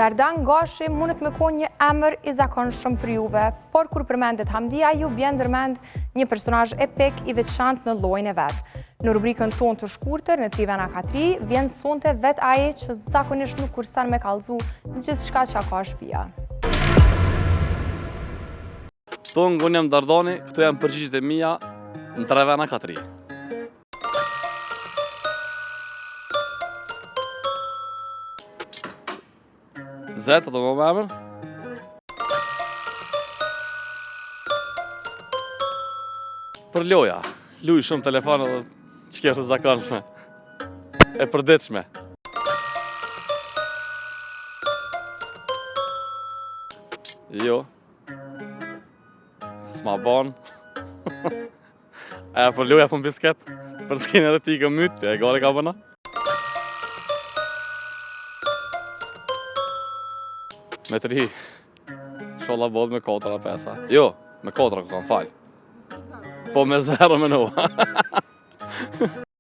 Dardan Gashi mundet me konë një emër i zakonshëm për juve, por kur përmendet Hamdia ju bjen ndërmend një personazh epik i veçantë në llojin e vet. Në rubrikën tonë të shkurtër në Trivena Katri vjen sonte vet ai që zakonisht nuk kursan me kallëzu gjithçka që ka shtëpia. Tonë unë jam Dardani, këto janë përgjigjet e mia në Trivena Katri. Zetë, të më emër. Për loja, luj shumë telefonë dhe që kërë zakonshme. E përditshme. Jo. S'ma bon. E për loja për bisket. Për s'kene edhe ti kë mytë, e gare ka bëna. Me 3, sholla bod me 4 a 5. Jo, me 4 kanë falj. Po me 0 me 9.